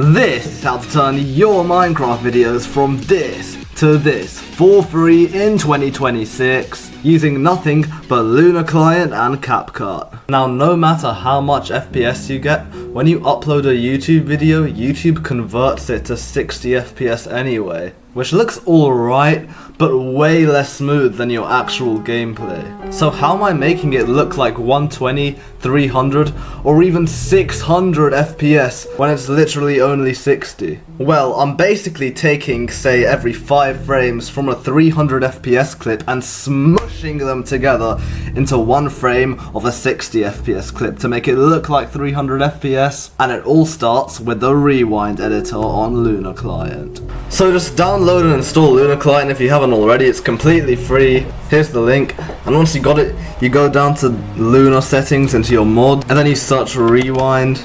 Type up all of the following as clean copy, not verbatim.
This is how to turn your Minecraft videos from this to this for free in 2026 using nothing but Luna Client and CapCut. Now, no matter how much FPS you get, when you upload a YouTube video, YouTube converts it to 60 FPS anyway, which looks alright, but way less smooth than your actual gameplay. So how am I making it look like 120, 300, or even 600 FPS when it's literally only 60? Well, I'm basically taking, say, every 5 frames from a 300 FPS clip and smushing them together into one frame of a 60 FPS clip to make it look like 300 FPS, and it all starts with the Rewind editor on Luna Client. So just download and install Luna Client if you haven't already. It's completely free. Here's the link, and once you got it, you go down to Luna settings into your mod, and then you search Rewind.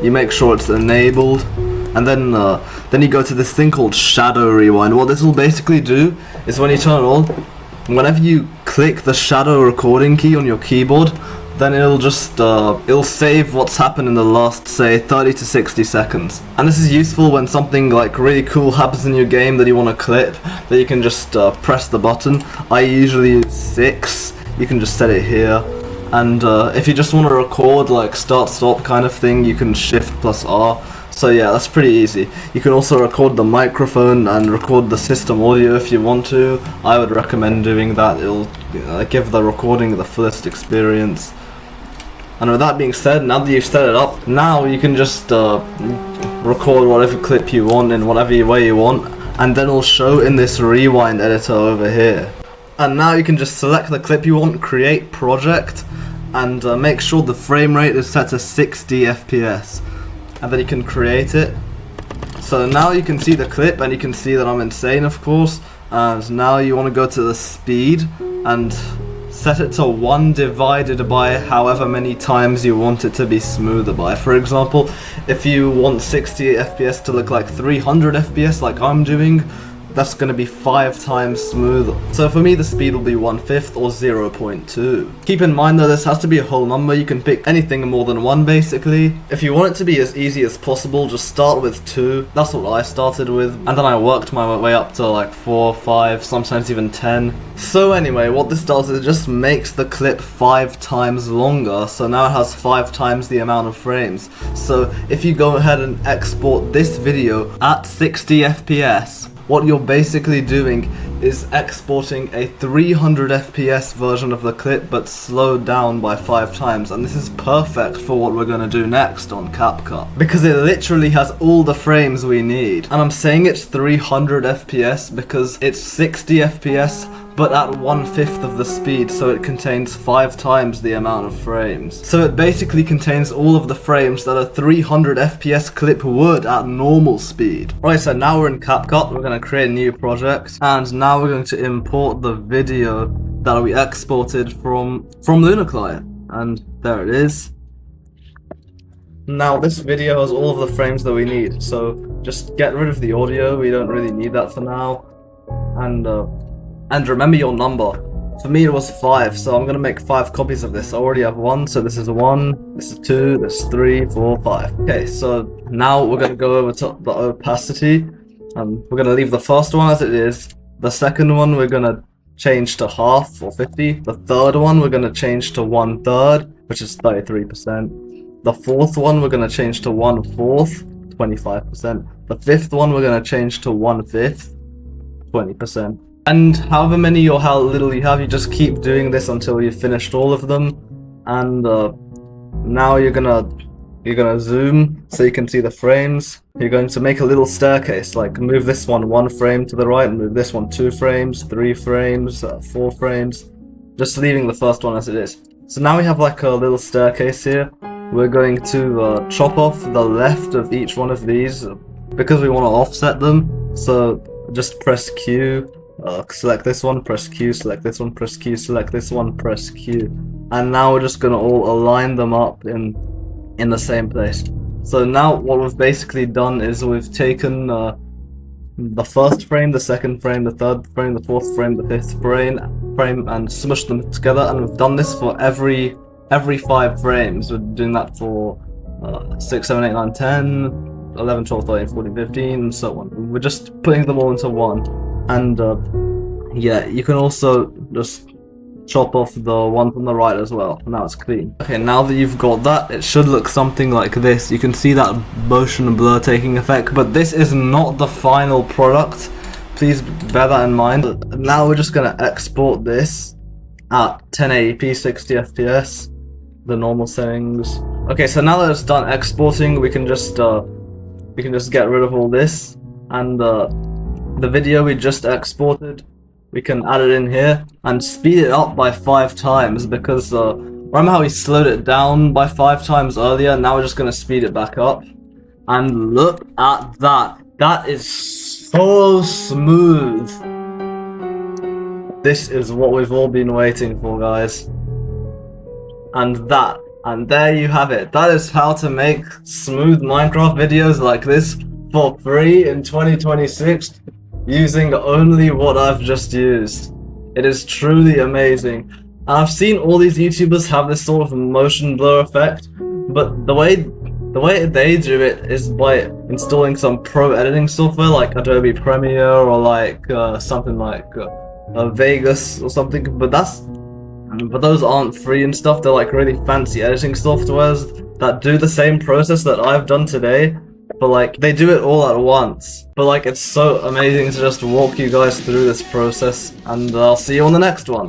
You make sure it's enabled, and then you go to this thing called Shadow Rewind. What this will basically do is when you turn it on, whenever you click the shadow recording key on your keyboard, then it'll just it'll save what's happened in the last, say, 30 to 60 seconds. And this is useful when something like really cool happens in your game that you want to clip, that you can just press the button. I usually use 6. You can just set it here. And if you just want to record like start stop kind of thing, you can Shift plus R. So yeah, that's pretty easy. You can also record the microphone and record the system audio if you want to. I would recommend doing that. It'll give the recording the fullest experience. And with that being said, now that you've set it up, now you can just record whatever clip you want in whatever way you want, and then it'll show in this Rewind editor over here. And now you can just select the clip you want, create project, and make sure the frame rate is set to 60 FPS. And then you can create it. So now you can see the clip, and you can see that I'm insane, of course. And now you want to go to the speed and set it to 1 divided by however many times you want it to be smoother by. For example, if you want 60 FPS to look like 300 FPS like I'm doing, that's going to be 5 times smoother. So for me, the speed will be 1/5 or 0.2. Keep in mind though, this has to be a whole number. You can pick anything more than 1 basically. If you want it to be as easy as possible, just start with 2. That's what I started with, and then I worked my way up to like 4, 5, sometimes even 10. So anyway, what this does is it just makes the clip 5 times longer, so now it has 5 times the amount of frames. So if you go ahead and export this video at 60 FPS, what you're basically doing is exporting a 300 FPS version of the clip, but slowed down by 5 times, and this is perfect for what we're going to do next on CapCut, because it literally has all the frames we need. And I'm saying it's 300 FPS because it's 60 FPS, but at 1/5 of the speed, so it contains 5 times the amount of frames. So it basically contains all of the frames that a 300 FPS clip would at normal speed. Right, so now we're in CapCut, we're going to create a new project, and now we're going to import the video that we exported from Luna Client. And there it is. Now this video has all of the frames that we need, so just get rid of the audio, we don't really need that for now. And remember your number. For me it was 5, so I'm going to make 5 copies of this. I already have 1, so this is 1, this is 2, this is 3, 4, 5. Okay, so now we're going to go over to the opacity. We're going to leave the first one as it is. The second one we're going to change to half, or 50. The third one we're going to change to 1/3, which is 33%. The fourth one we're going to change to 1/4, 25%. The fifth one we're going to change to 1/5, 20%. And however many or how little you have, you just keep doing this until you've finished all of them. And now you're gonna zoom so you can see the frames. You're going to make a little staircase, like move this one 1 frame to the right, move this one 2 frames, 3 frames, 4 frames, just leaving the first one as it is. So now we have like a little staircase here. We're going to chop off the left of each one of these because we want to offset them. So just press Q. Select this one, press Q, select this one, press Q, select this one, press Q. And now we're just gonna all align them up in the same place. So now what we've basically done is we've taken the first frame, the second frame, the third frame, the fourth frame, the fifth frame, and smushed them together, and we've done this for every 5 frames. We're doing that for 6, 7, 8, 9, 10, 11, 12, 13, 14, 15, and so on. We're just putting them all into one. And yeah, you can also just chop off the one from the right as well. Now it's clean. Okay, now that you've got that, it should look something like this. You can see that motion blur taking effect, but this is not the final product. Please bear that in mind. Now we're just gonna export this at 1080p 60 FPS, the normal settings. Okay, so now that it's done exporting, we can just get rid of all this, and the video we just exported, we can add it in here and speed it up by 5 times, because remember how we slowed it down by 5 times earlier? Now we're just gonna speed it back up, and look at that. That is so smooth. This is what we've all been waiting for, guys. And there you have it. That is how to make smooth Minecraft videos like this for free in 2026 using only what I've just used. It is truly amazing. And I've seen all these YouTubers have this sort of motion blur effect, but the way they do it is by installing some pro editing software like Adobe Premiere or like something like Vegas or something, but those aren't free and stuff. They're like really fancy editing softwares that do the same process that I've done today, but like they do it all at once. But like it's so amazing to just walk you guys through this process, and I'll see you on the next one.